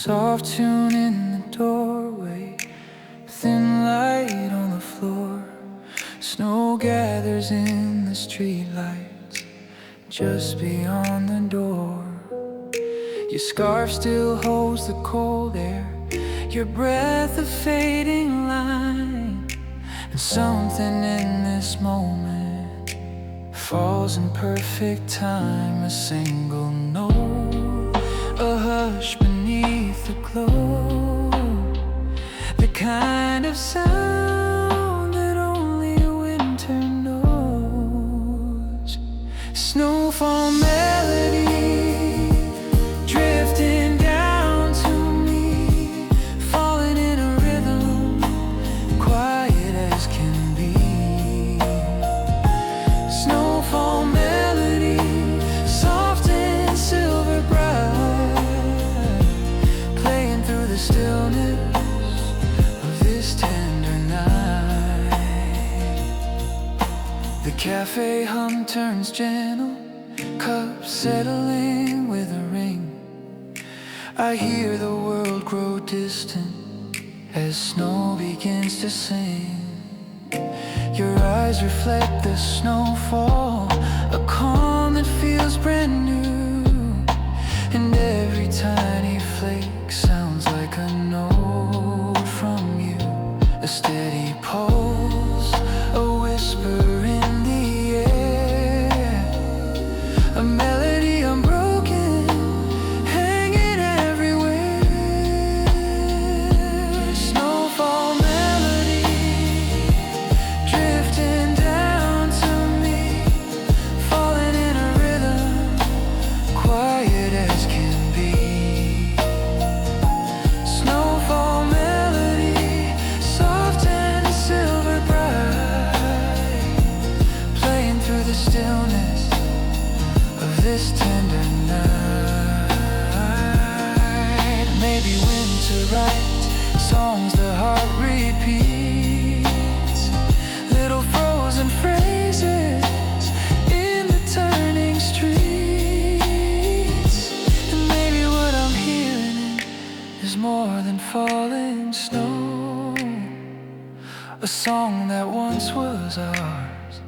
soft tune in the doorway, thin light on the floor. Snow gathers in the streetlights just beyond the door. Your scarf still holds the cold air, your breath a fading line, and something in this moment falls in perfect time. A single note, a hush beneath the glow, the kind of sound that only winter knows. Snowfall melody drifting down to me, falling in a rhythm quiet as can be. Snowfall melody, soft and silver bright, playing through the stillness of this tender night. The cafe hum turns gentle, cups settling with a ring. I hear the world grow distant as snow begins to sing. Your eyes reflect the snowfall, a calm that feels brand new, and every tiny flake sounds like a note from you. A steady pulse, a whisper in the air, a melody unbroken, hanging everywhere. Snowfall melody drifting down to me, falling in a rhythm quiet as can be. Snowfall melody, soft and silver bright, playing through the stillness of this tender night. Maybe winter writes songs the heart repeats, little frozen phrases in the turning streets. And maybe what I'm hearing is more than falling snow, a song that once was ours,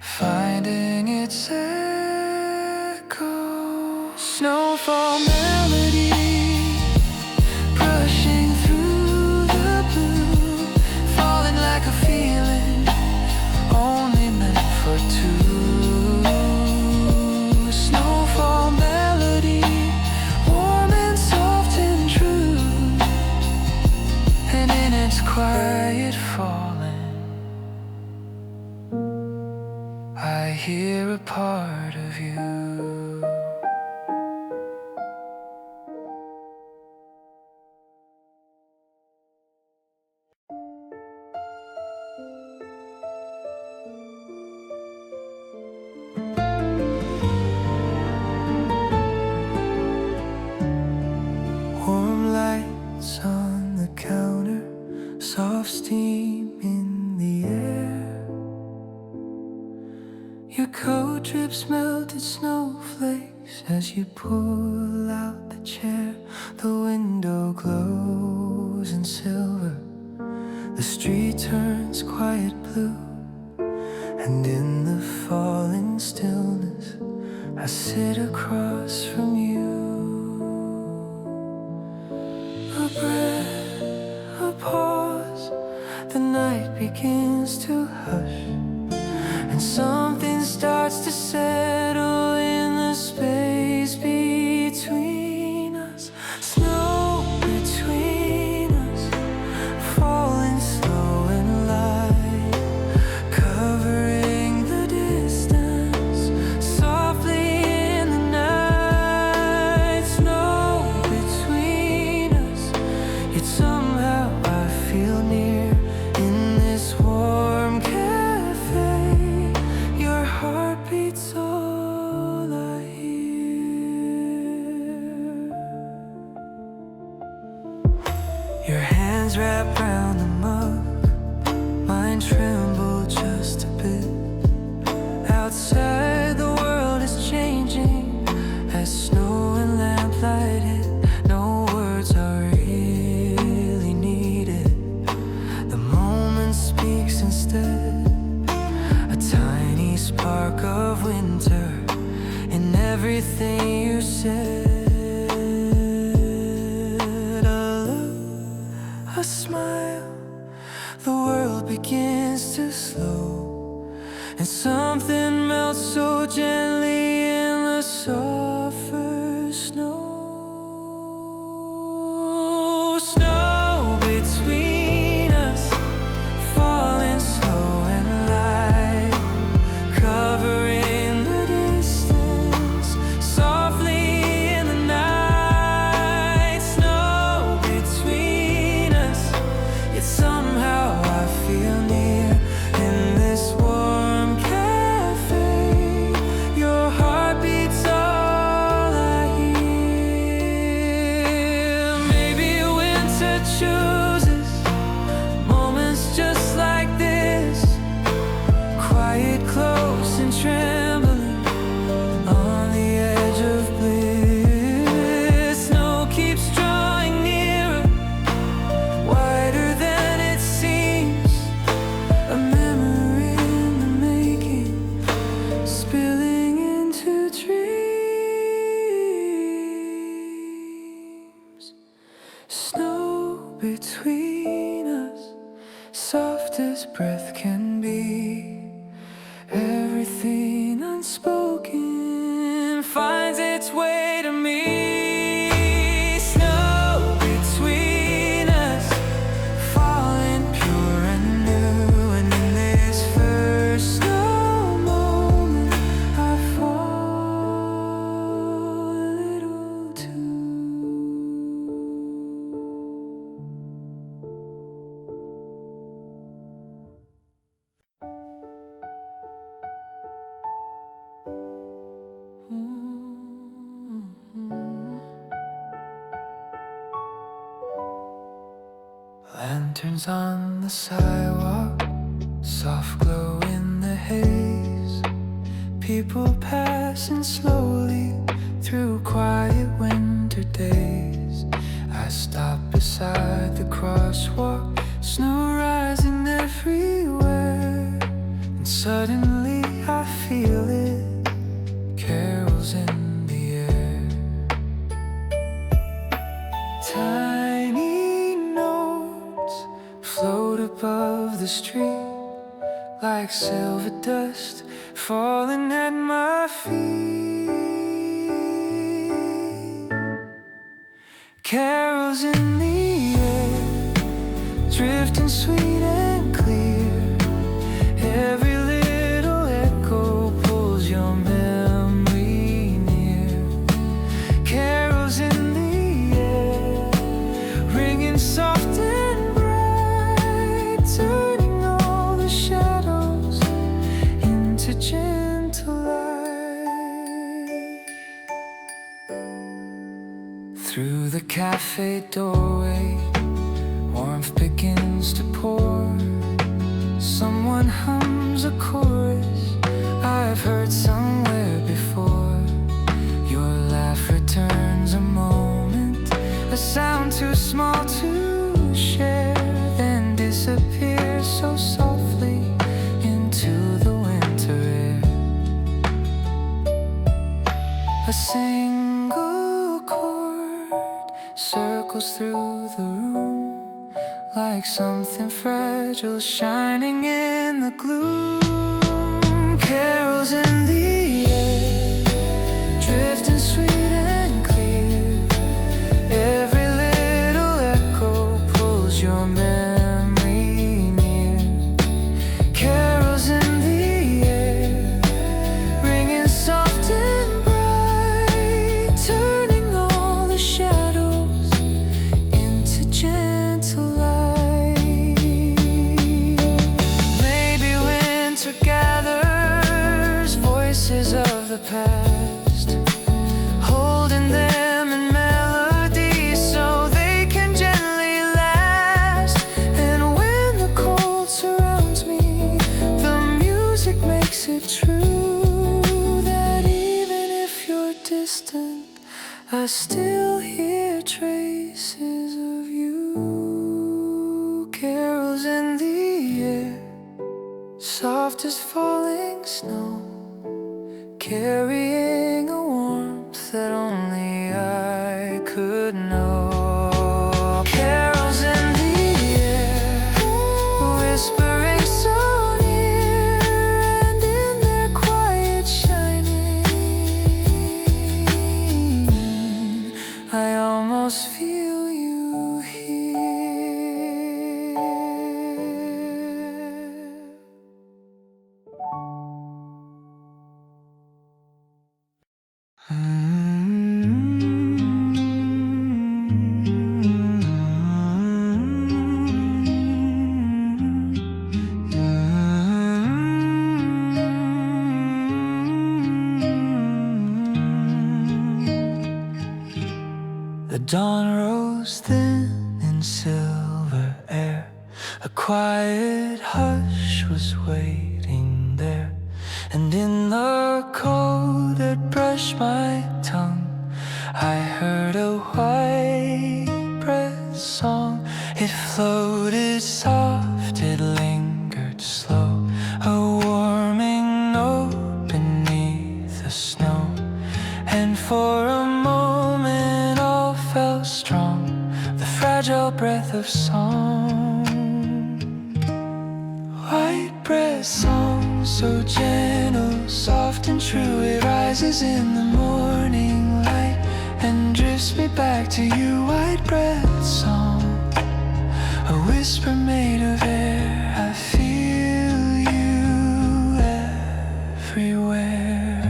finding its echo. Snowfall melody brushing through the blue, falling like a feeling only meant for two. Snowfall melody, warm and soft and true, and in its quiet falling, I hear a part of you. Warm lights on the counter, soft steam in the air. Your coat drips melted snowflakes as you pull out the chair. The window glows in silver, the street turns quiet blue, and in the falling stillness I sit across from you. A breath, a pause, the night begins to hush, and something starts to settle in the space between us. Snow between us, falling slow and light, covering the distance softly in the night. Snow between us, yet somehow I feel near in this warm cafe. Your heart beats all I hear. Your hands wrap round the mug, mine tremble just a bit. Outside the world is changing as snow and lamplight hit. Snow between us, soft as breath can be. Everything unspoken finds its way to me. Snow between us, falling pure and new. And in this first snow moment, I fall a little too. Lanterns on the sidewalk, soft glow in the haze. People passing slowly through quiet winter days. I stop beside the crosswalk, snow rising everywhere. And suddenly I feel it, carols in the air. Tiny notes float above the street like silver dust falling at my feet. Carols in the air, drifting sweet and clear. Every little echo pulls your memory near. Carols in the air, ringing soft and bright, turning all the shadows into gentle light. Through the cafe doorway, warmth begins to pour. Someone hums a chorus I've heard somewhere before. Your laugh returns a moment, a sound too small to share, then disappears so softly into the winter air. A single chord circles through the room like something fragile shining in the gloom. Carols in the air, drifting sweet and clear. Every little echo pulls your memory near. Carols in the air, ringing soft and bright, turning all the shadows into gentle light. Maybe winter gathers voices of the past, holding them in melodies so they can gently last. And when the cold surrounds me, the music makes it true that even if you're distant, I still hear traces of you. Carols in the air, soft as falling snow, carrying a warmth that only I could know. Carols in the air, whispering so near, and in their quiet shining, I almost feel you here. The dawn rose thin in silver air. A quiet hush was waiting there. And in the cold that brushed my tongue, I heard a white breath song. It floated soft, it lingered slow, a warming note beneath the snow. And for a moment all felt strong. The fragile breath of song. White breath song, so gentle, soft and true. It rises in the morning light and drifts me back to you. White breath song, a whisper made of air. I feel you everywhere.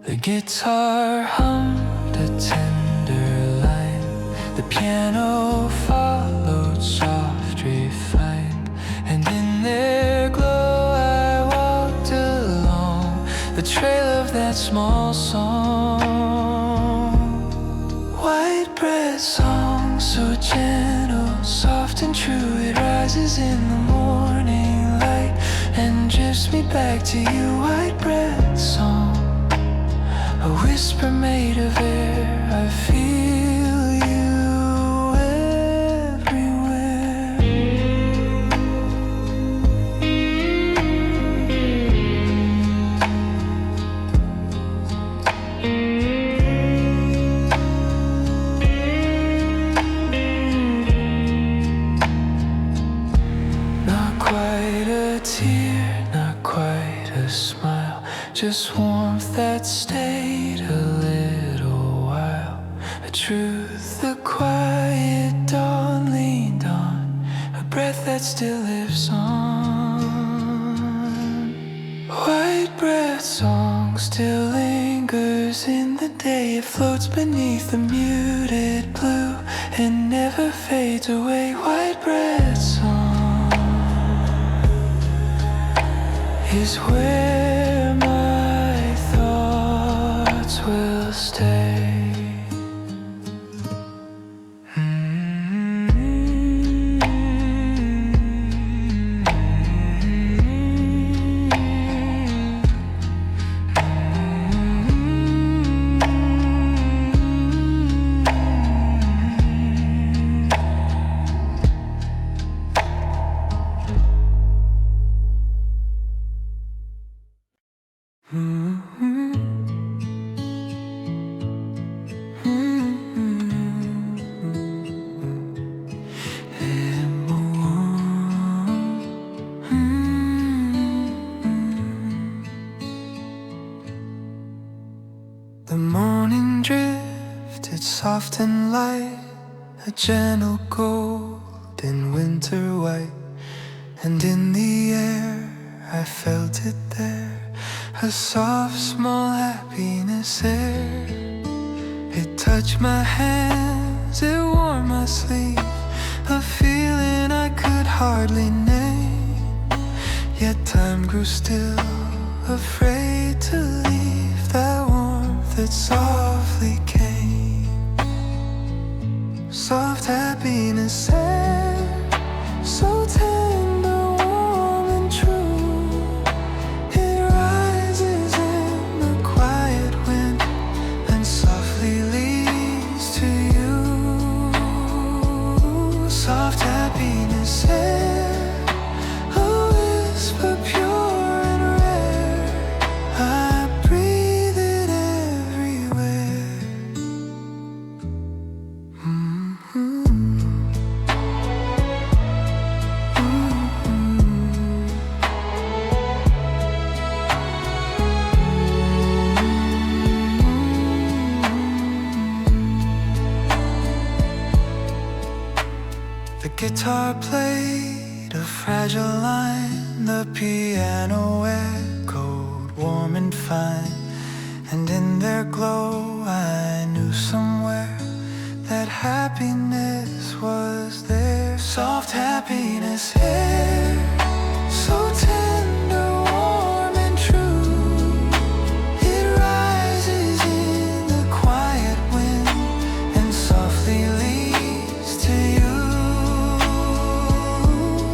The guitar hummed a tender line. The piano followed soft, refined. And in their glow I walked along the trail of that small song. White breath song, so gentle, soft and true. It rises in the morning light and drifts me back to you. White breath song, a whisper made of air. I feel you everywhere. Not quite a tear, not quite a smile, just warmth that stayed a little while. A truth the quiet dawn leaned on, a breath that still lives on. White breath song still lingers in the day. It floats beneath the muted blue and never fades away. White breath song is where my thoughts will stay. The morning drifted soft and light, a gentle golden winter white. And in the air I felt it there, a soft small happiness air. It touched my hands, it warmed my sleeve, a feeling I could hardly name. Yet time grew still, afraid to leave that warmth that softly came. Soft happiness air, so tender, warm and true. It rises in the quiet wind and softly leads to you. Soft happiness air, a whisper pure and rare. I breathe it everywhere. The guitar played a fragile line, the piano echoed warm and fine. And in their glow I knew somewhere that happiness was there. Soft happiness here, so tender, warm and true. It rises in the quiet wind and softly leads to you.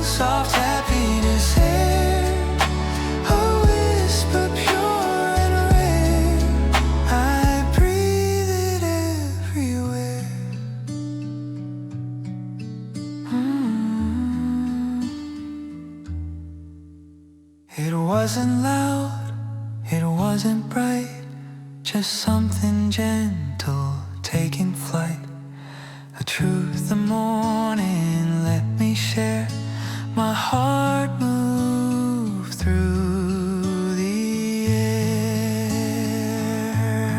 Soft happiness here, a whisper pure and rare. I breathe it everywhere. It wasn't loud, it wasn't bright, just something gentle taking flight. a truth the morning let me share. My heart move through the air.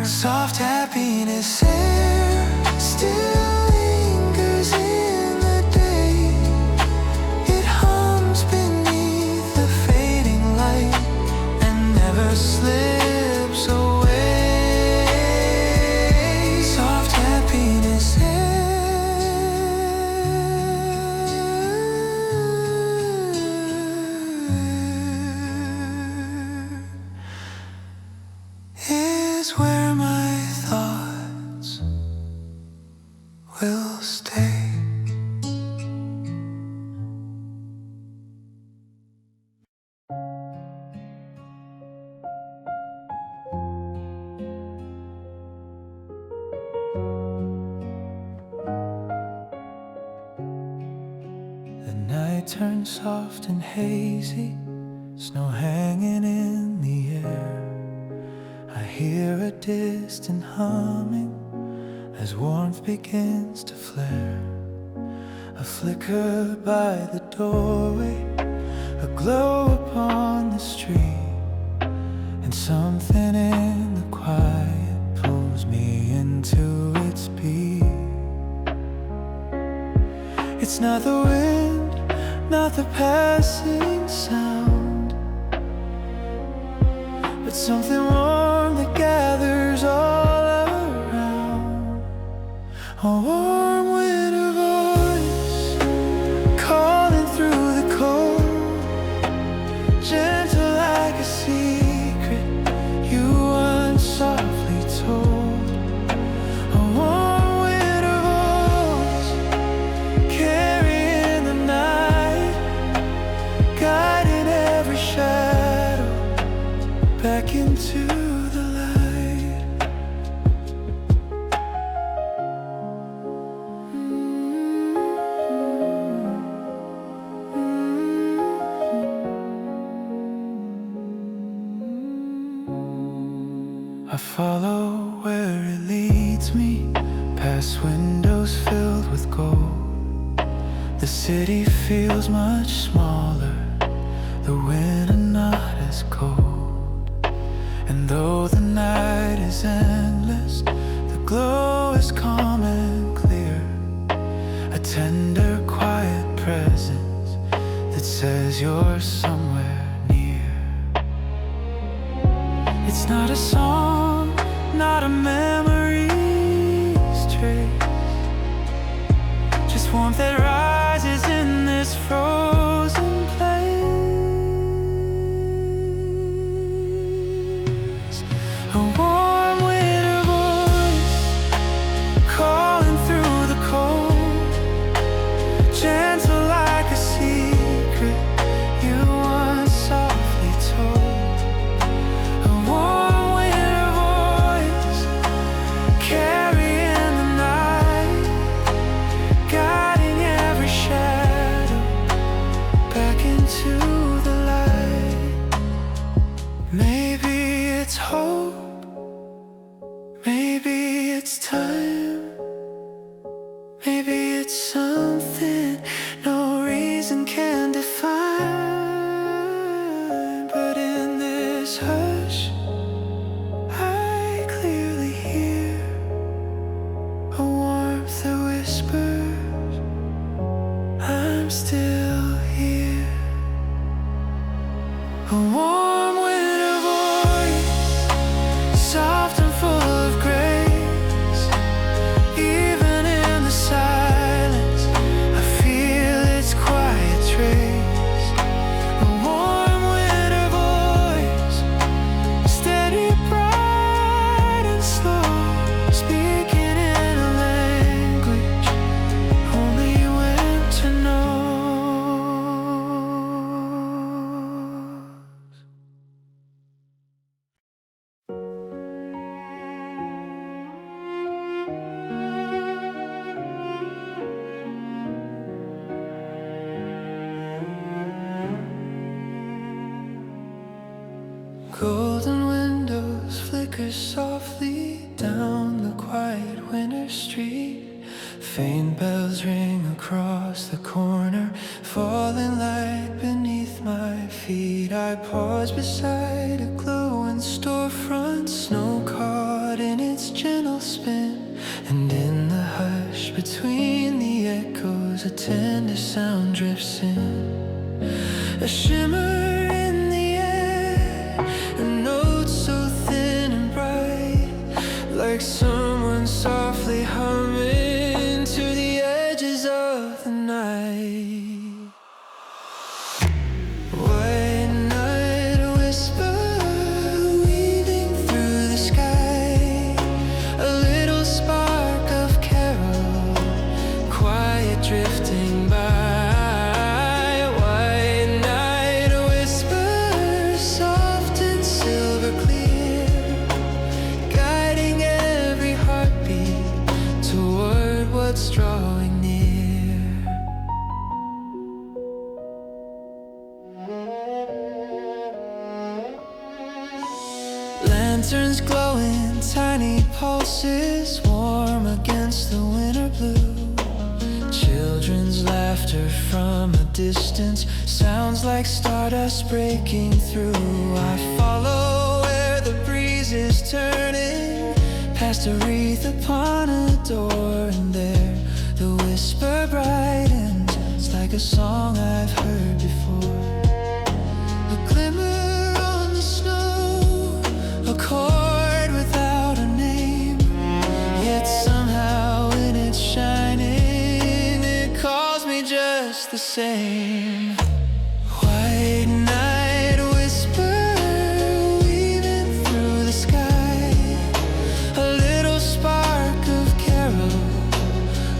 Soft happiness air still lingers in the day. It hums beneath the fading light and never slips away. Soft happiness is where my thoughts will stay. The night turns soft and hazy, snow hanging in the air. I hear a distant humming as warmth begins to flare. A flicker by the doorway, a glow upon the street, and something in the quiet pulls me into its beat. It's not the wind, not the passing sound, but something warm that gathers all around. A warm winter voice calling through the cold, gentle like a secret you once softly told. A warm winter voice carrying the night, guiding every shadow back into the light. I follow where it leads me, past windows filled with gold. The city feels much smaller, the winter not as cold. And though the night is endless, the glow is calm and clear. A tender, quiet presence that says you're somewhere near. It's not a song, not a memory's trace, just warmth that rises in this frozen place. A warm winter voice calling through the cold, gentle like a secret you once softly told. A warm winter voice carrying the night, guiding every shadow back into the light. Maybe it's hope, maybe it's time, maybe it's something no reason can define. But in this hush, I clearly hear a warmth that whispers, I'm still here. A warm winter voice, soft and full of grace. Even in the silence, I feel its quiet trace. A warm winter voice, steady, bright and slow, speaking in a language only winter knows. Golden windows flicker softly down the quiet winter street, Faint bells ring across the corner, falling light beneath my feet. I pause beside a glowing storefront, snow caught in its gentle spin. And in the hush between the echoes, a tender sound drifts in. A shimmer in the air, a note so thin and bright, like someone softly humming to the edges of the night. White night whisper weaving through the sky, a little spark of carol, quiet drifting by. White night whisper, soft and silver clear, guiding every heartbeat toward what's drawing near. Lanterns glowing, tiny pulses warm against the winter blue. Children's laughter from a distance sounds like stardust breaking through. I follow where the breeze is turning, past a wreath upon a door, and there the whisper brightens. It's like a song I've heard before. A glimmer on the snow, a chord without a name, yet somehow in its shining it calls me just the same. White night whisper weaving through the sky, a little spark of carol,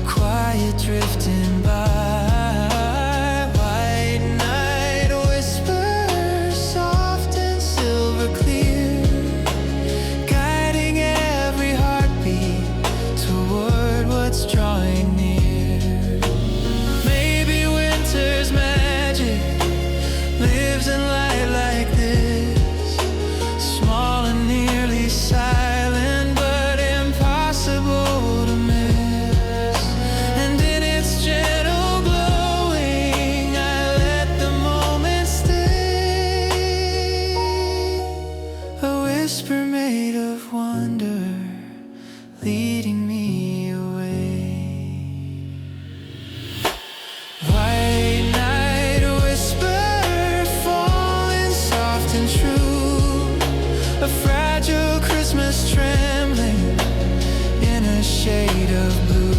quiet drifting by. White night whisper, soft and silver clear, guiding every heartbeat toward what's drawing near. Maybe winter's magic lives in light like this, small and nearly silent, but impossible to miss. And in its gentle glowing, I let the moment stay. A whisper made of wonder, leading me away. White night whisper, falling soft and true, a fragile Christmas trembling in a shade of blue.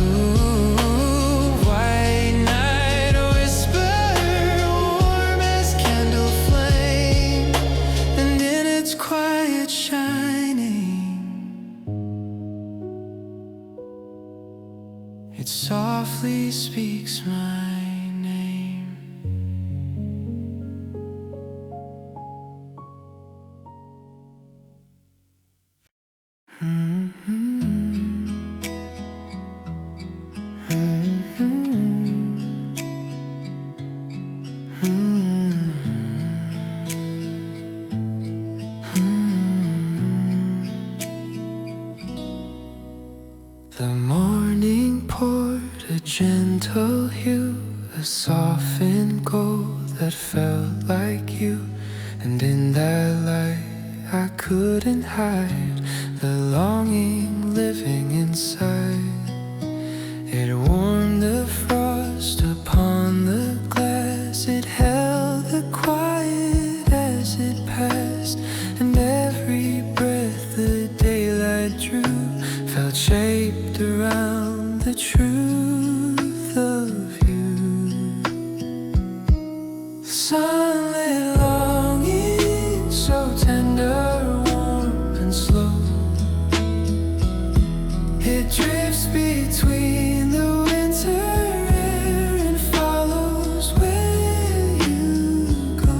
White night whisper, warm as candle flame, and in its quiet shining, it softly speaks my name. The morning poured a gentle hue, a softened gold that felt like you. And in that light I couldn't hide the longing living inside. It warmed the frost upon the glass, it held the quiet as it passed. And every breath the daylight drew felt shaped around the truth of you. Sunlit longing, so tender, warm and slow, it drifts between the winter air and follows where you go.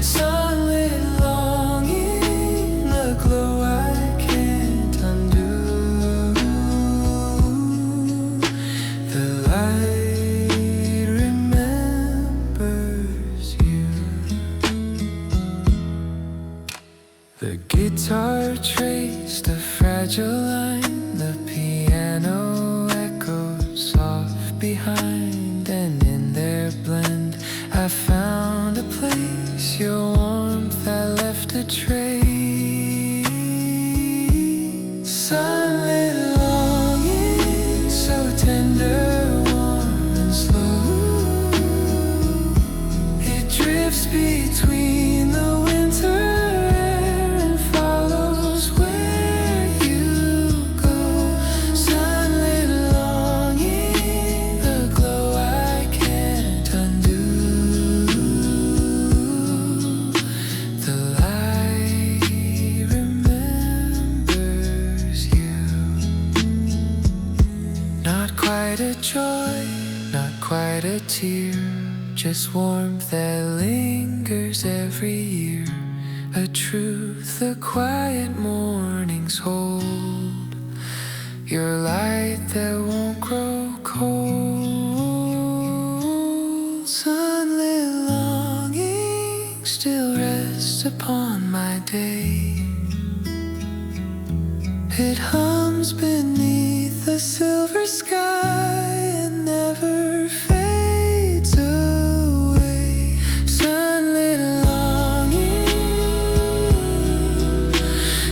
Sunlit longing, the glow I can't undo. The light remembers you. The guitar traced a fragile line, the piano echoed quite a joy, not quite a tear, just warmth that lingers every year. A truth the quiet mornings hold, your light that won't grow cold. Sunlit longing still rests upon my day. It hums beneath the silver sky and never fades away. Sunlit longing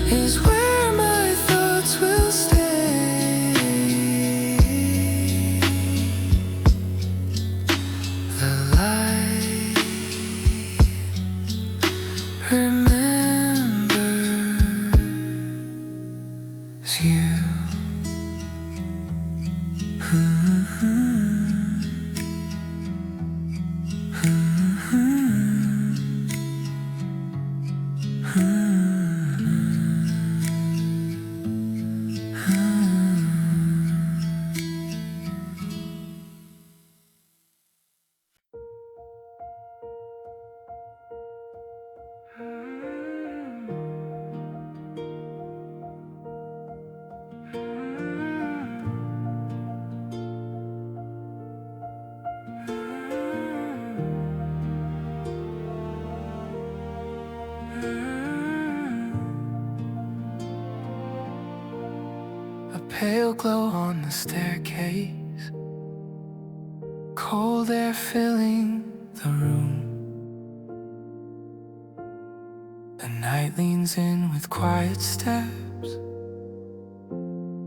is where my thoughts will stay. The light remembers you. A pale glow on the staircase, cold air filling the room. The night leans in with quiet steps,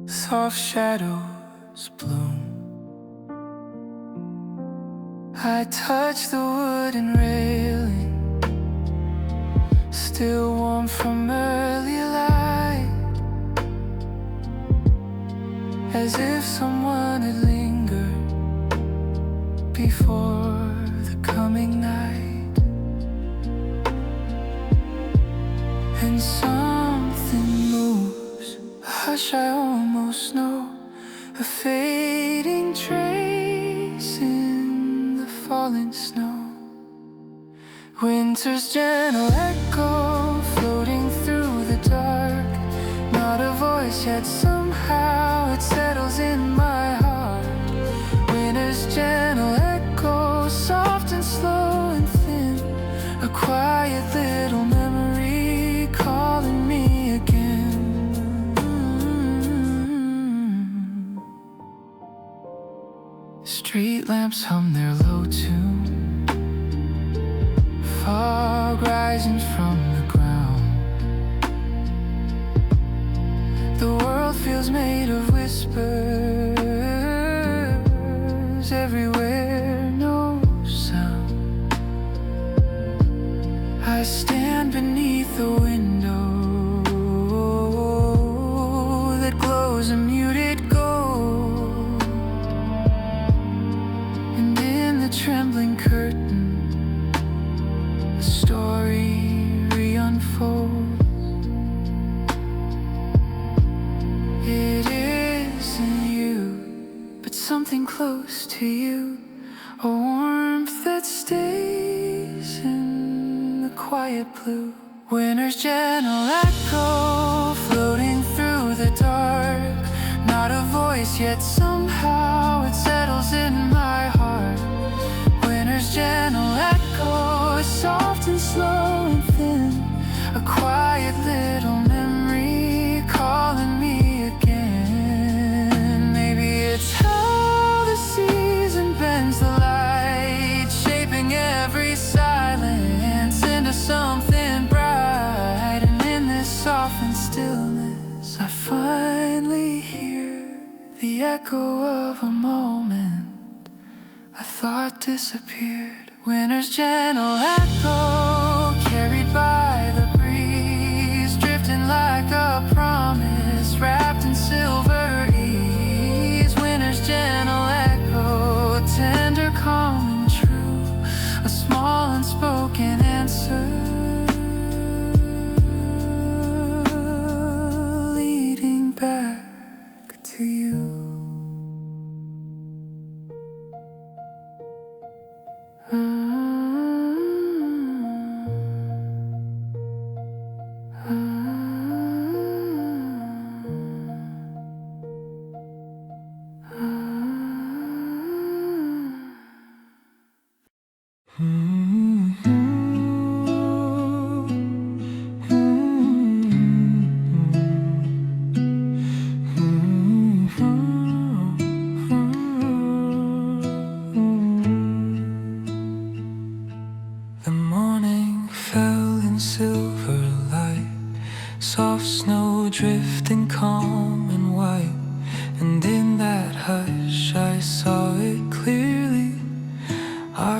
soft shadows bloom. I touch the wooden railing, still warm from early light, as if someone had lingered before the coming night. And something moves, a hush I almost know, a fading trace in the falling snow. Winter's gentle echo floating through the dark, not a voice yet somehow it settles in my heart. Winter's gentle echo, soft and slow and thin, a quiet little memory calling me again. Street lamps hum their low tune, fog rising from the ground. The world feels made of whispers everywhere, no sound. I stand beneath the window that glows a muted gold, and in the trembling curtain the story re-unfolds. It isn't you, but something close to you, a warmth that stays in the quiet blue. Winter's gentle echo floating through the dark, not a voice yet somehow it settles in my heart. Winter's gentle echo is soft and slow and thin, a quiet little memory calling me again. Maybe it's how the season bends the light, shaping every silence into something bright. And in this softened stillness I finally hear the echo of a moment I thought disappeared. Winter's gentle echo carried by the breeze, drifting like a promise wrapped in silver ease. Winter's gentle echo, tender, calm and true, a small unspoken answer leading back to you.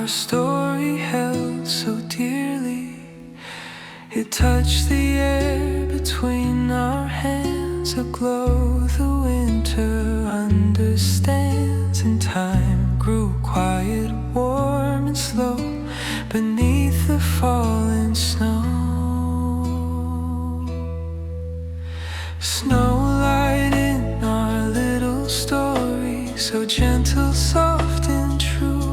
our story held so dearly. It touched the air between our hands, a glow the winter understands. And time grew quiet, warm and slow beneath the falling snow. Snowlight in our little story, so gentle, soft and true.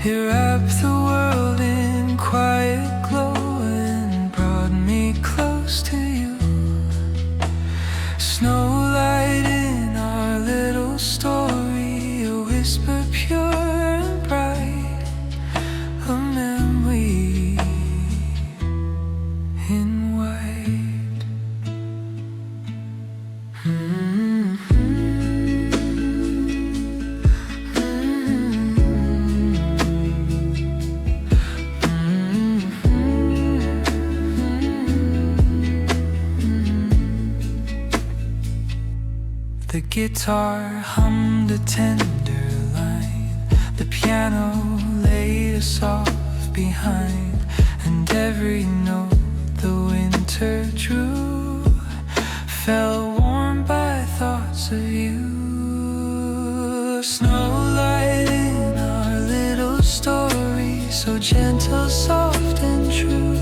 It wrapped the world in quiet glow and brought me close to you. Snowlight in our little story, a whisper pure and bright, a memory in white. The guitar hummed a tender line, the piano laid us soft behind, and every note the winter drew felt warm by thoughts of you. Snowlight in our little story, so gentle, soft and true.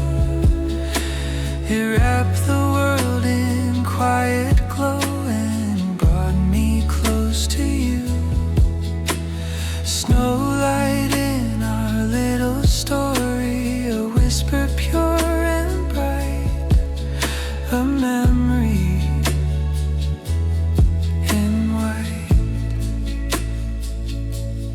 It wrapped the world in quiet glow and brought me close to you. Snowlight in our little story, a whisper pure and bright, a memory in white.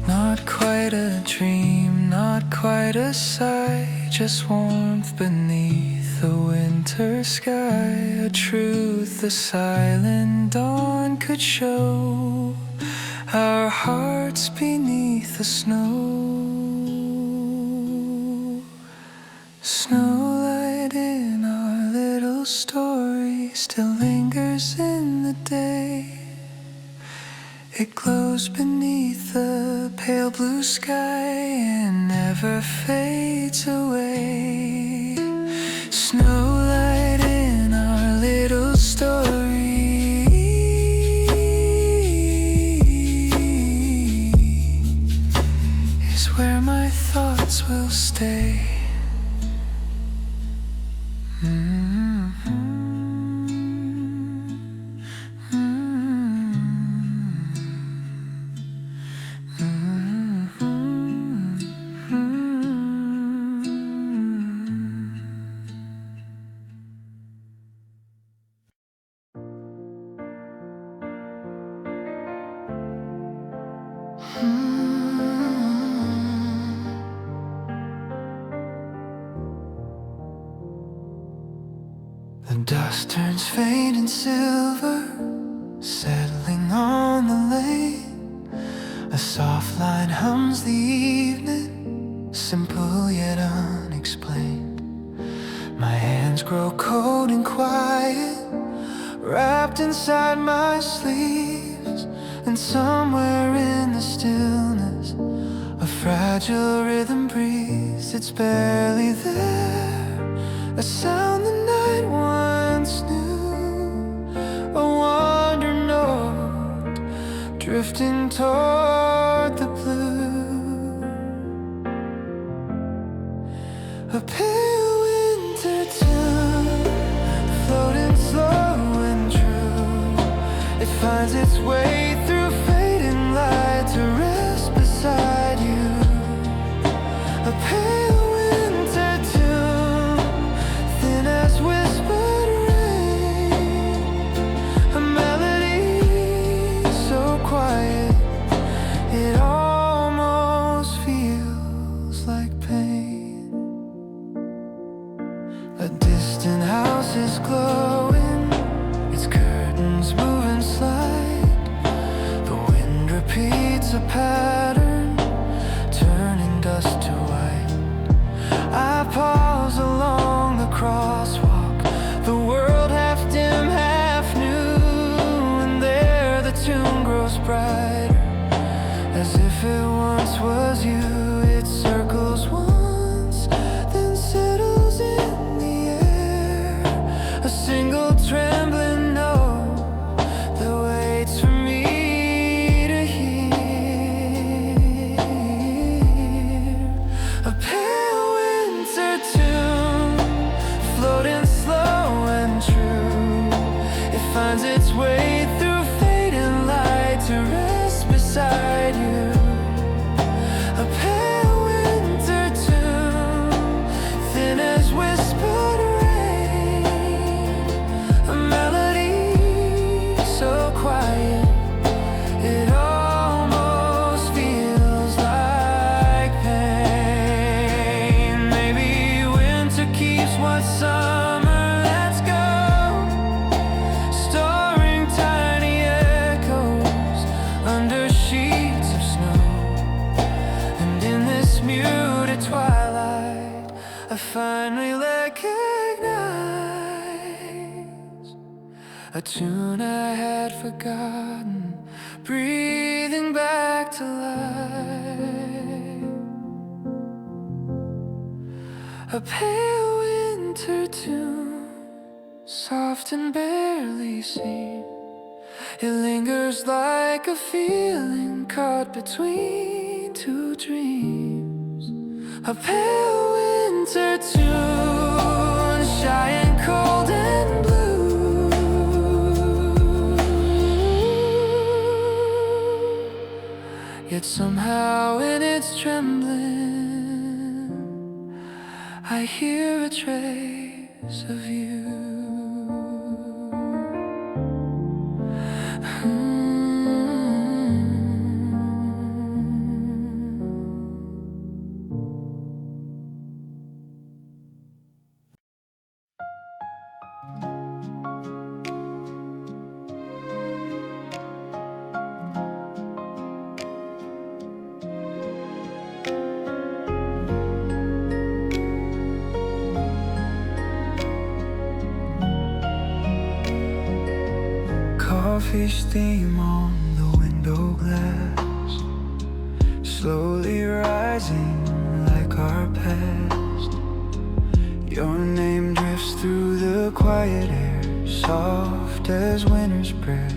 Not quite a dream, not quite a sigh, just warmth beneath the winter sky. A truth the silent dawn could show, our hearts beneath the snow. Snowlight in our little story still lingers in the day. It glows beneath the pale blue sky and never fades away. Snowlight in our little story is where my thoughts will stay. The dust turns faint and silver, settling on the lane. A soft line hums the evening, simple yet unexplained. My hands grow cold and quiet, wrapped inside my sleeves. And somewhere in the stillness, a fragile rhythm breathes. It's barely there, a sound the night once knew, a wonder note drifting toward the blue. A pale winter tune, floating slow and true. It finds its way through fading light to rest beside you. A pale winter tune, thin as whispered rain. A melody so quiet, it almost feels like pain. A distant house is glowing, its curtains move and slide. The wind repeats a pattern, turning dust to white. I pause along the crosswalk, the world half dim, half new. And there the tune grows bright. forgotten, breathing back to life. A pale winter tune, soft and barely seen. It lingers like a feeling caught between two dreams. A pale winter tune, shy and cold and blue. Yet somehow in its trembling, I hear a trace of you. Coffee steam on the window glass, slowly rising like our past. Your name drifts through the quiet air, soft as winter's breath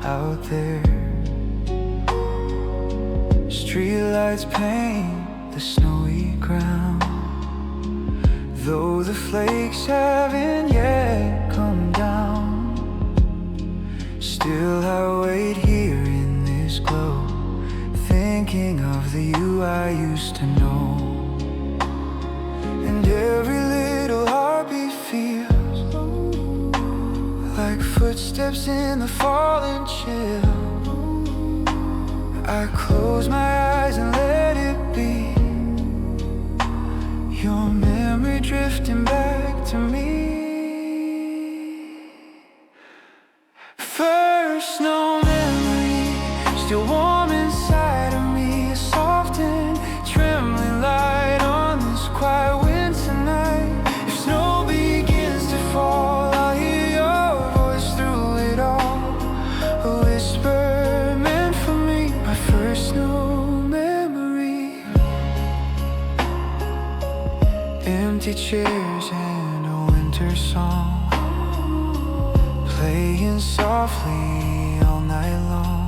out there. Streetlights paint the snowy ground, though the flakes haven't yet come down. Still I wait here in this glow, thinking of the you I used to know. And every little heartbeat feels like footsteps in the falling chill. I close my eyes and let it be, your memory drifting back to me. First snow memory, still warm inside of me, a soft and trembling light on this quiet winter night. If snow begins to fall, I'll hear your voice through it all, a whisper meant for me, my first snow memory. Empty chairs and a winter song, playing softly all night long.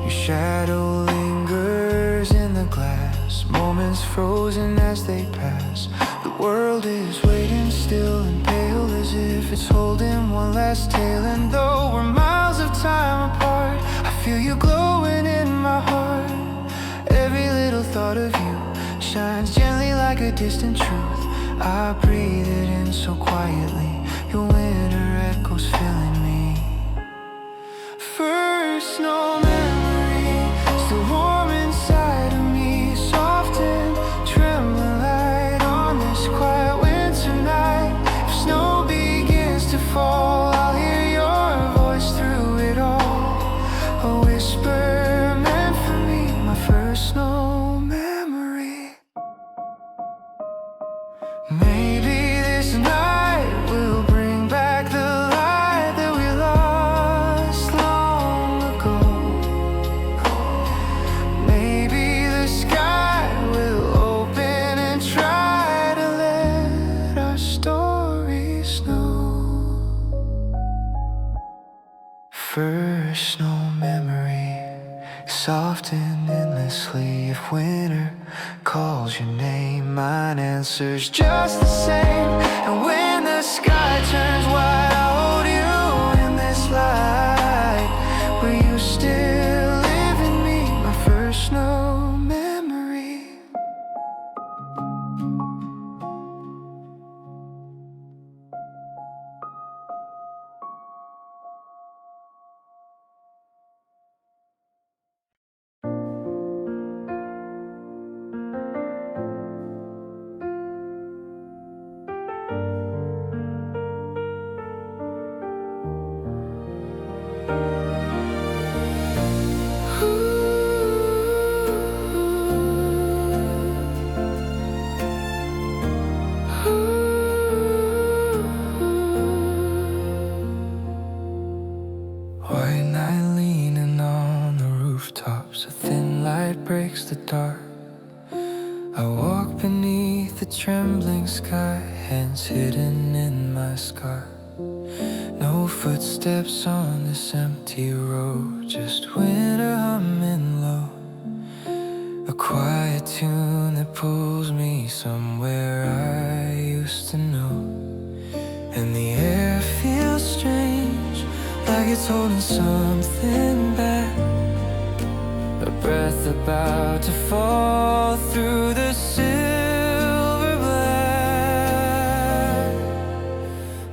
Your shadow lingers in the glass, moments frozen as they pass. The world is waiting still and pale, as if it's holding one last tale. And though we're miles of time apart, I feel you glowing in my heart. Every little thought of you shines gently like a distant truth. I breathe it in so quietly, your winter echoes filling me. First snow memory, still warm inside of me, soft and trembling light on this quiet winter night. If snow begins to fall, I'll hear your voice through it all, a whisper meant for me, my first snow memory. Maybe this night will bring back the light that we lost long ago. Maybe the sky will open and try to let our story snow. First snow memory, soft and endlessly. If winter calls your name, mine answers just the same. And when the sky turns white, I'll hold you in this light. Will you still live in me, my first snow memory? embrace the dark. I walk beneath the trembling sky, hands hidden in my scarf. No footsteps on this empty road, just winter humming low. A quiet tune that pulls me somewhere I used to know. And the air feels strange, like it's holding something back. A breath about to fall through the silver black.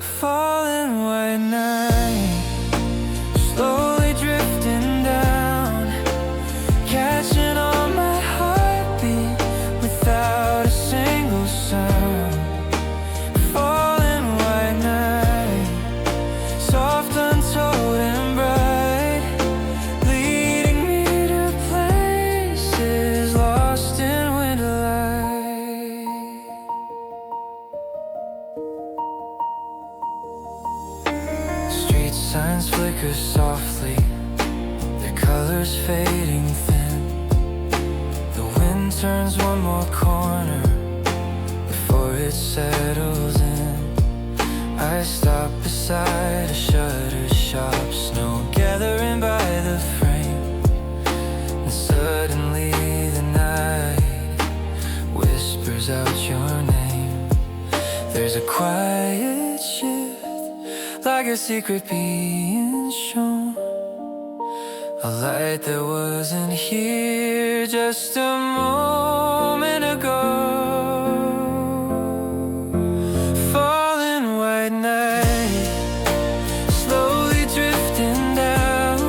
Falling white night, slowly drifting down, catching on my heartbeat without a single sound. Falling white night, soft, untold, and bright, leading me to places lost in winter light. Street signs flicker softly, their colors fading thin. The wind turns one more corner before it settles in. I stop beside a shuttered shop, snow gathering by the frame. And suddenly the night whispers out your name. There's a quiet shift, like a secret being shown. A light that wasn't here just a moment ago. Falling white night, slowly drifting down,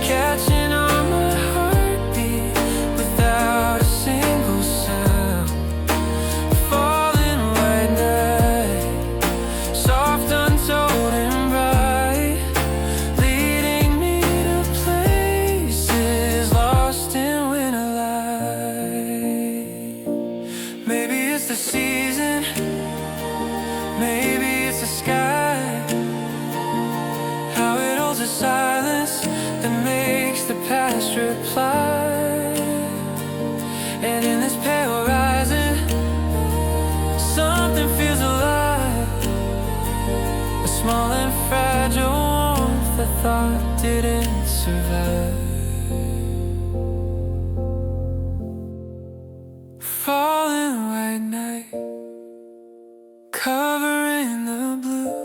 catching on my heartbeat without a single sound. Falling white night, soft, untold, and bright, leading me to places lost in winter light. Maybe it's the season, maybe it's the sky, how it holds a silence that makes the past reply. And in this pale horizon, something feels alive, a small and fragile warmth I thought didn't survive. Falling white night, covering the blue.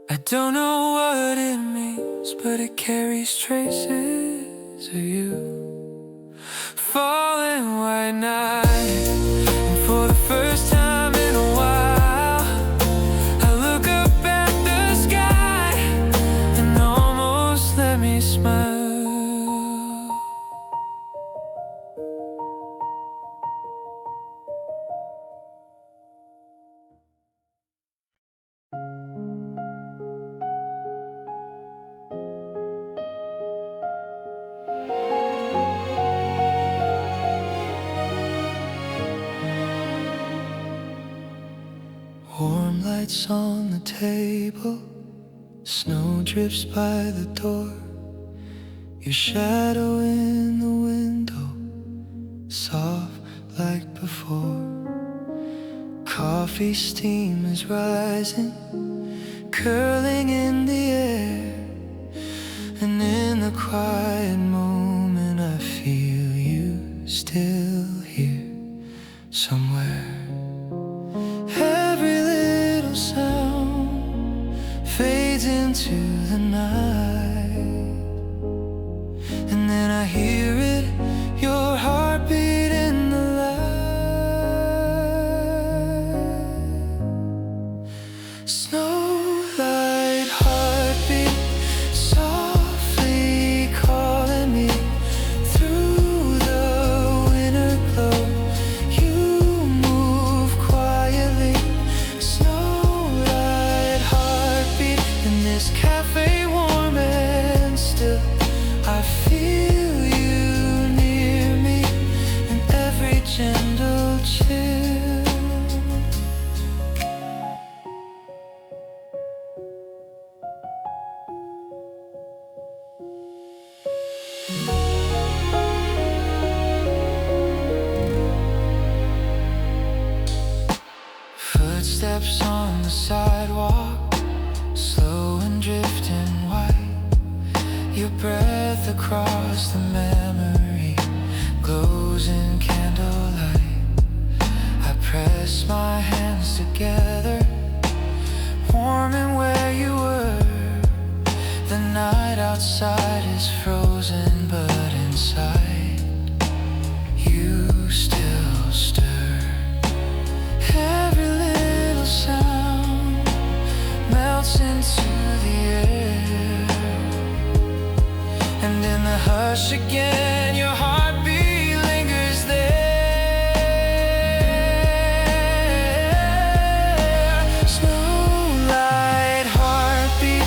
I don't know what it means, but it carries traces of you. Falling white night, and for the first time in a while, I look up at the sky and almost let me smile. Warm lights on the table, snow drifts by the door. Your shadow in the window, soft like before. Coffee steam is rising, curling in the air. And in the quiet moment I feel you still here somewhere. Every little sound fades into the night, and then I hear it, your heartbeat in the light. Snowlight heartbeat, softly calling me through the winter glow. You move quietly, snowlight heartbeat, in this cafe warm and still. I feel you near me in every gentle chill. Your breath across the memory glows in candlelight. I press my hands together, warming where you were. The night outside is frozen, but inside you still stir. Every little sound melts into the air, and in the hush again your heartbeat lingers there. Snowlight heartbeat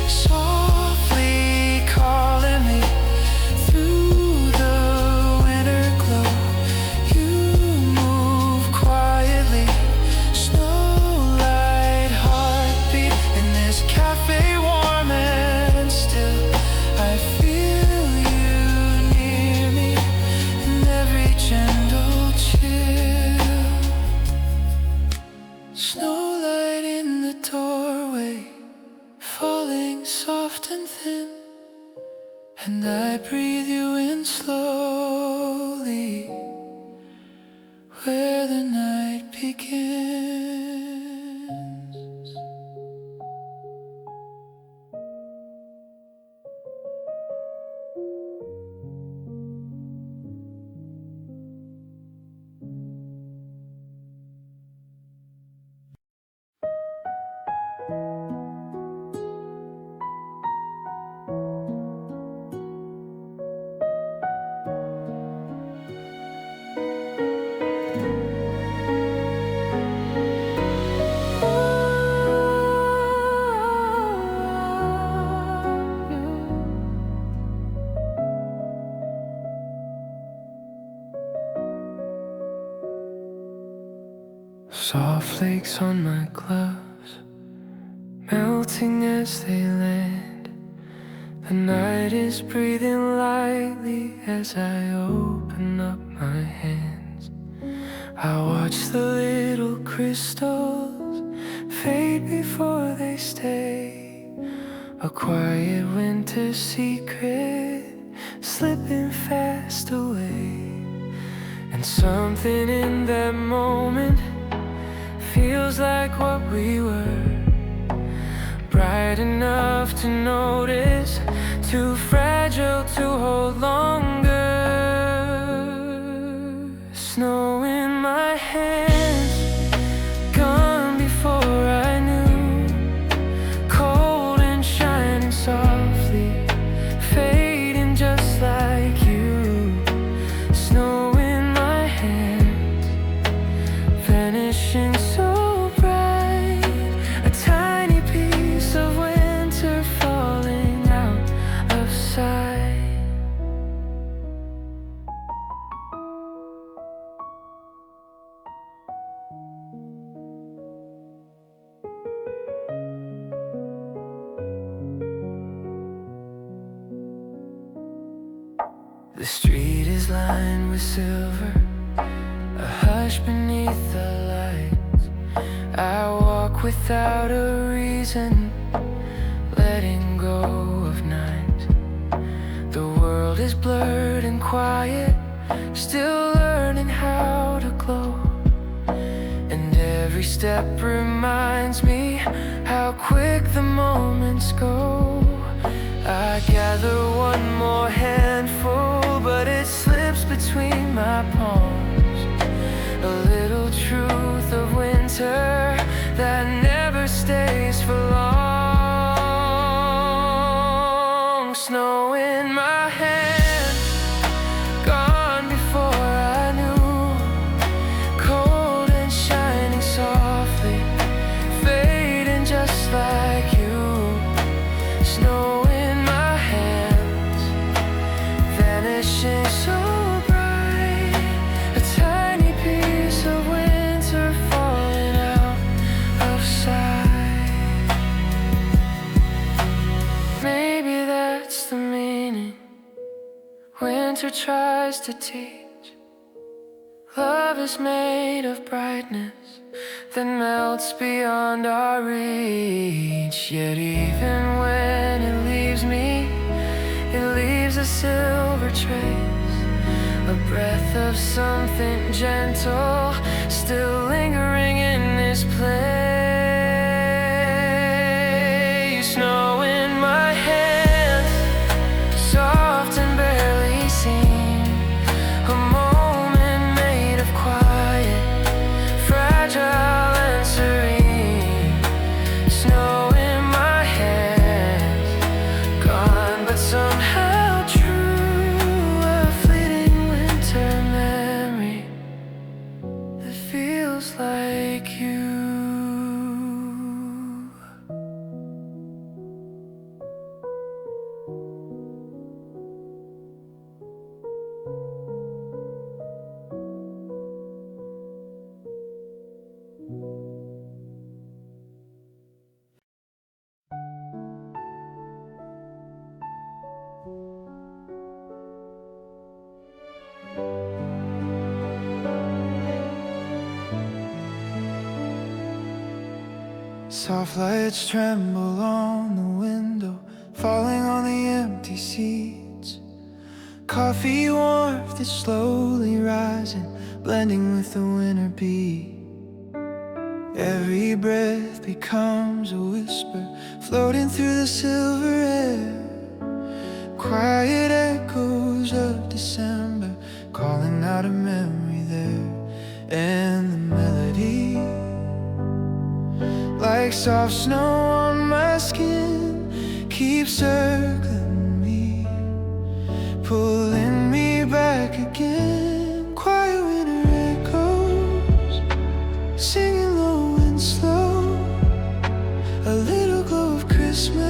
softly calling me through the winter glow. You move quietly. Snowlight heartbeat in this cafe, warm and still. I feel you near me in every gentle chill. Snowlight in the doorway, falling soft and thin, and I breathe you in slowly, where the night begins. Soft flakes on my gloves, melting as they land. The night is breathing lightly as I open up my hands. I watch the little crystals fade before they stay. A quiet winter secret slipping fast away. And something in that moment feels like what we were, bright enough to notice, too fragile to hold longer. Snow in my hands, gone before I knew, cold and shining softly, fading just like you. Snow in my hands, vanishing so bright, a tiny piece of winter falling out of sight. The street is lined with silver, a hush beneath the lights. I walk without a reason, letting go of night. The world is blurred and quiet, still learning how to glow. And every step reminds me how quick the moments go. I gather one more handful, but it slips between my palms. A little truth of winter that never stays for long. Snow in my hands, gone before I knew, cold and shining softly, fading just like you. Snow in my hands, vanishing so bright, a tiny piece of winter falling out of sight. Maybe that's the meaning winter tries to teach. Love is made of brightness that melts beyond our reach. Yet even when it leaves me, a silver trace, a breath of something gentle, still lingering in this place. Snow in my hands, soft and barely seen, a moment made of quiet, fragile and serene. Snow in my hands, gone but somehow true, a fleeting winter memory that feels like you. Soft lights tremble on the window, falling on the empty seats. Coffee warmth is slowly rising, blending with the winter beat. Every breath becomes a whisper, floating through the silver air. Quiet echoes of December, calling out a memory there. And the melody, like soft snow on my skin, keeps circling me, pulling me back again. Quiet winter echoes, singing low and slow, a little glow of Christmas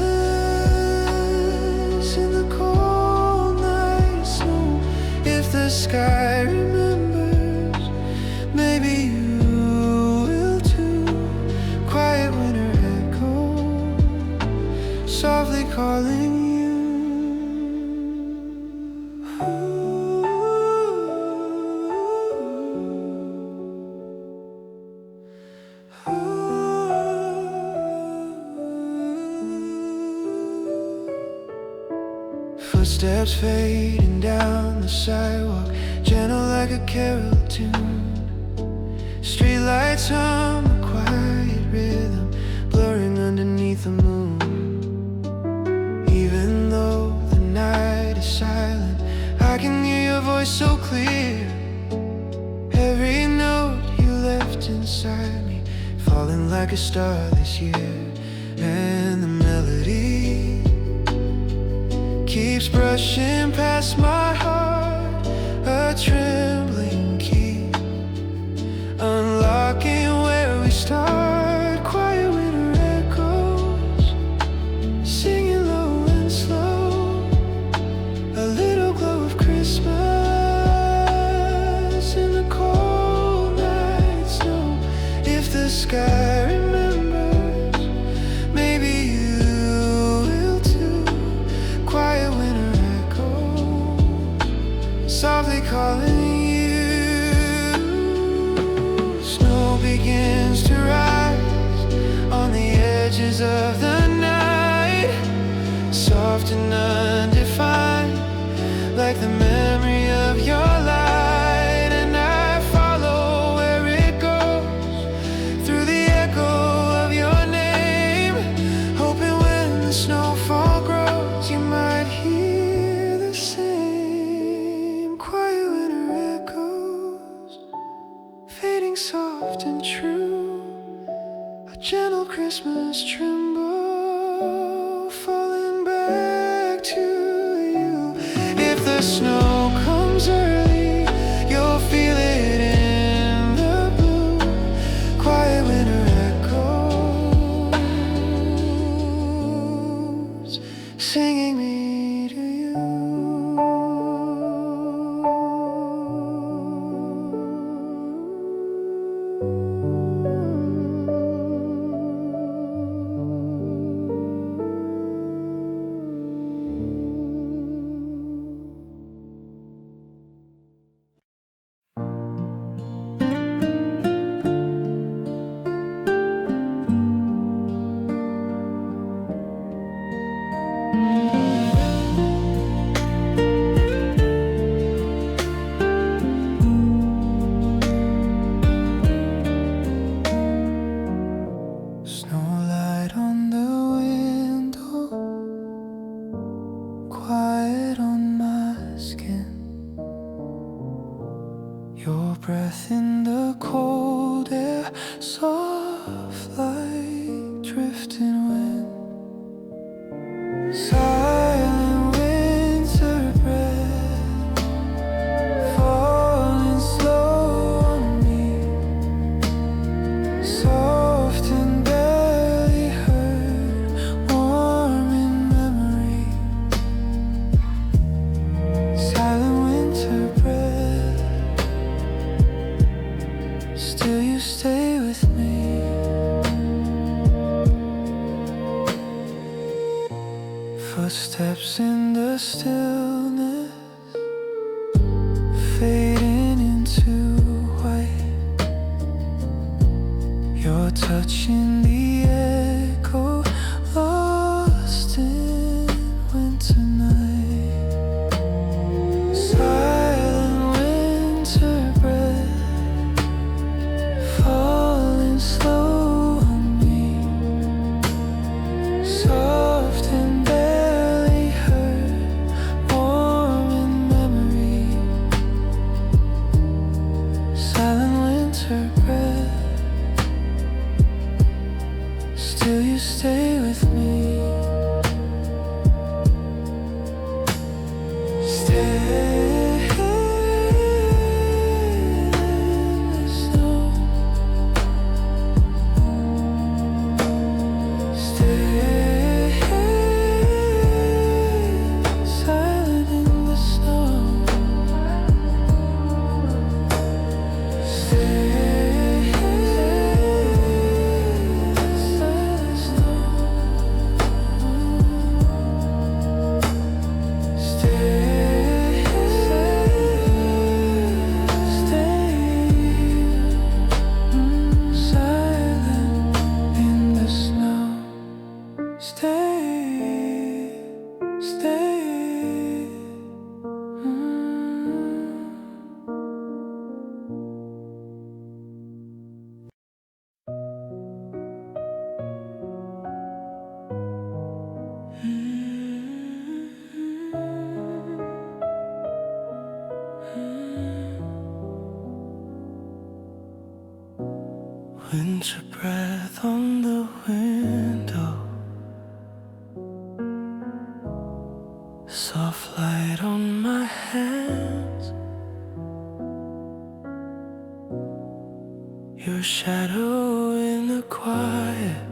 in the cold night snow. If the sky remembers, maybe you will too. Quiet winter echo, softly calling you. Footsteps fading down the sidewalk, gentle like a carol tune. Streetlights hum a quiet rhythm, blurring underneath the moon. Even though the night is silent, I can hear your voice so clear. Every note you left inside me, falling like a star this year. And the melody keeps brushing past my heart, a trembling key, unlocking where we start. Quiet winter echoes, singing low and slow, a little glow of Christmas in the cold night snow. If the sky remembers, maybe you will too. Quiet winter echoes, softly calling you. Snow begins to rise on the edges of the night, soft and undefined, like the memory of your light. And I follow where it goes, through the echo of your name, hoping when the snowfall grows, you might hear the same. Quiet winter echoes, fading soft and true, a gentle Christmas tremble, falling back to you. If the snow comes early, you'll feel it in the blue. Quiet winter echoes, singing me to you. light on my skin, your breath in the cold air, soft like drifting wind. Silent winter breath falling slow on me, soft and barely heard, warm in memory. Silent winter breath, still you stay with me. Footsteps in the stillness, fading into white. Your touch in the echo, lost in winter night. Silent winter breath, falling slow on me, soft and barely heard, warm in memory. Silent winter breath, still you stay with me. Stay in the snow. Stay silent in the snow. Stay winter breath on the window, soft light on my hands, your shadow in the quiet,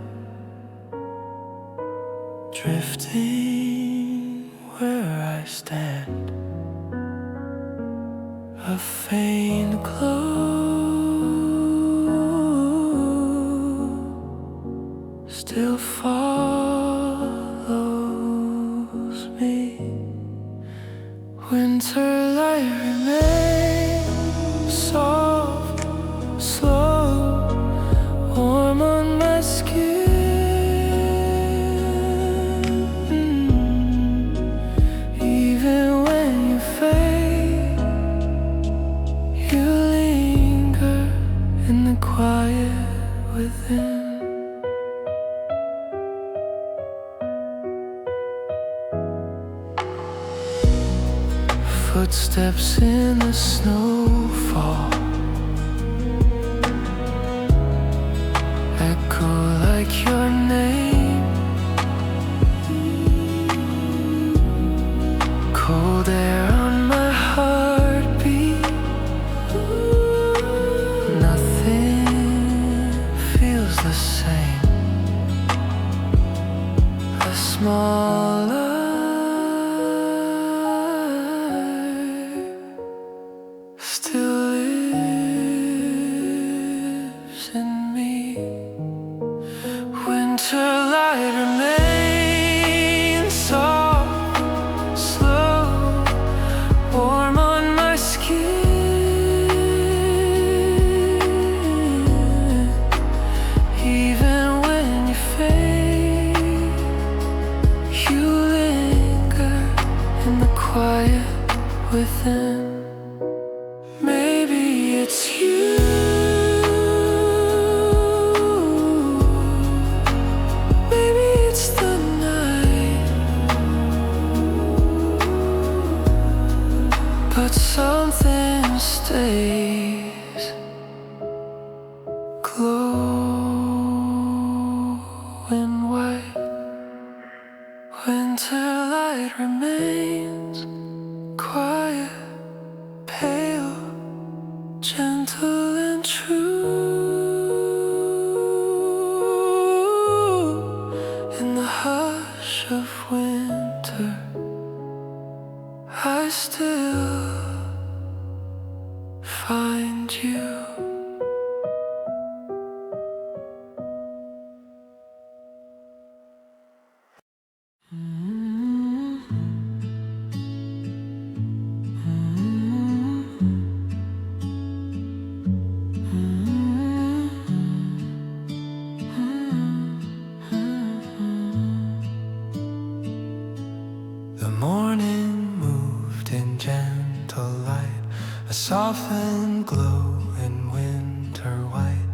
drifting where I stand, a faint glow still follows me. Winter light remains soft, slow, warm on my skin. Even when you fade, you linger in the quiet within. Footsteps in the snowfall echo like your name. Cold air on my heartbeat. Nothing feels the same. A small light still lives in me. Winter light remains soft, slow, warm on my skin. Even when you fade, you linger in the quiet within. Maybe it's you. Maybe it's the night. but something stays glowing white. Winter light remains quiet, pale, gentle and true. In the hush of winter, I still find you. The morning moved in gentle light, a softened glow in winter white,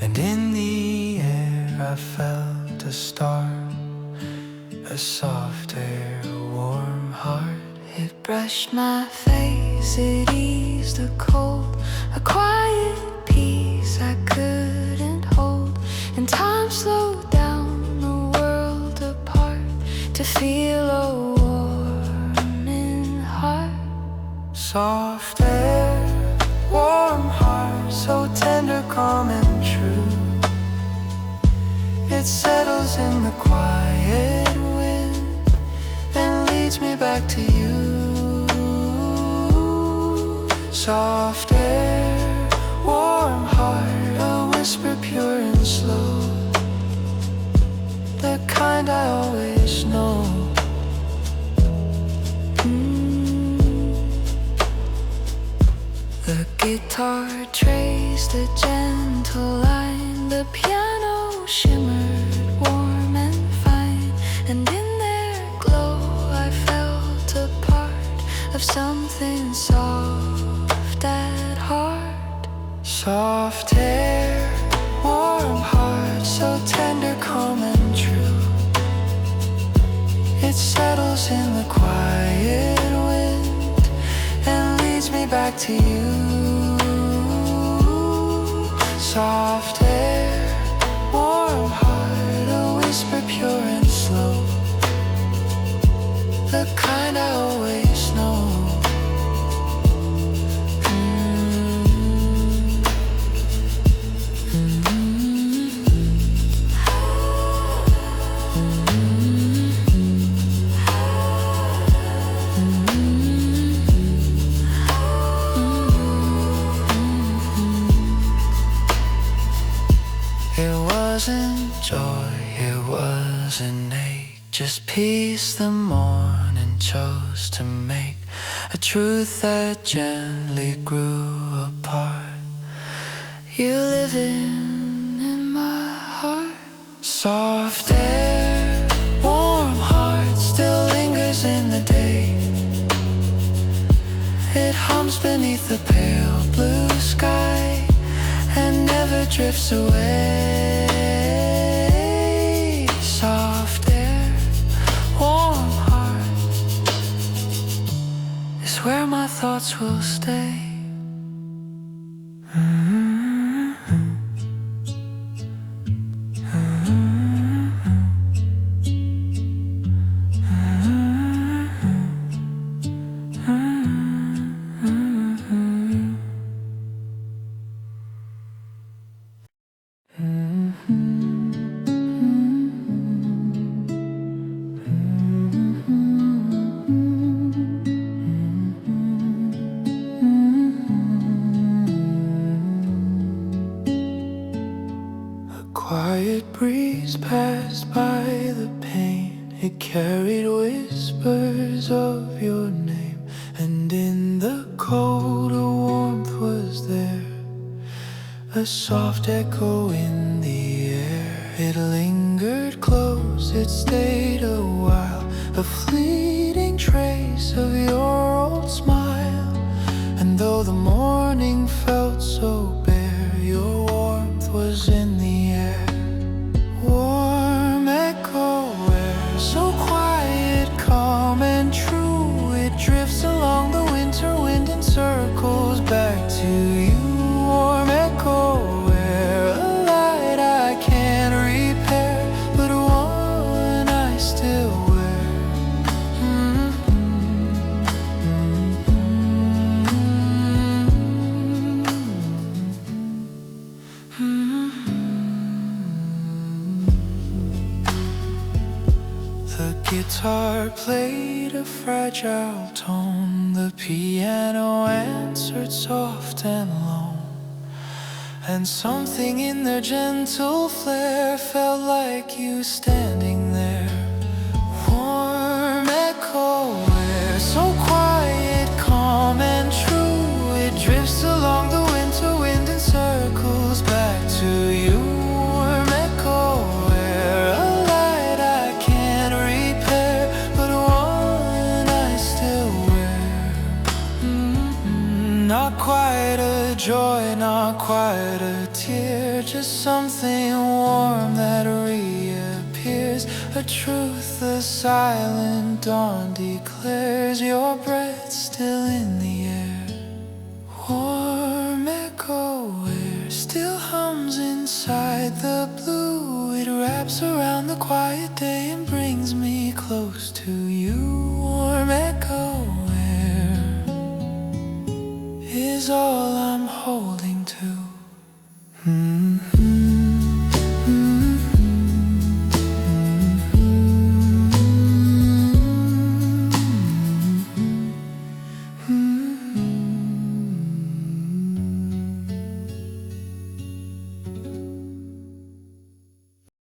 and in the air I felt a start, a soft air, a warm heart. It brushed my face, it eased the cold, a quiet peace I couldn't hold, and time slowed down, the world apart, to feel a warming heart. Soft air, warm heart, so tender, calm and true. It settles in the quiet wind and leads me back to you. Soft air, warm heart, a whisper pure and slow, the kind I always know. The guitar traced a gentle line, the piano shimmered warm and fine, and in their glow I felt a part of something soft at heart. Soft air, warm heart, so tender, calm and true. It settles in the quiet wind and leads me back to you. Soft air, warm heart, a whisper pure and slow, the kind I always know. It wasn't joy, it wasn't ache, just peace the morning chose to make, a truth that gently grew apart. You live in my heart. Soft air, warm heart, still lingers in the day. It hums beneath the pale blue sky and never drifts away. Soft air, warm heart is where my thoughts will stay. Quiet breeze passed by the pane. It carried whispers of your name, and in the cold a warmth was there, a soft echo in the air. It lingered close, it stayed a while, a fleeting trace of your old smile. And though the morning felt so bare, your warmth was in the air. Warm echo air, so quiet, calm and true. It drifts along the winter wind guitar played a fragile tone. The piano answered soft and low. And something in their gentle flare felt like you standing there. Warm echo air, so quiet, calm and true. It drifts along the winter wind and circles back to you. Warm echo air, a light I can't repair, but one I still wear. Not quite a joy, not quite a tear, just something warm that reappears. A truth the silent dawn declares. Your breath still in the air. Warm echo air still hums inside the blue. It wraps around the quiet day and brings me close to you.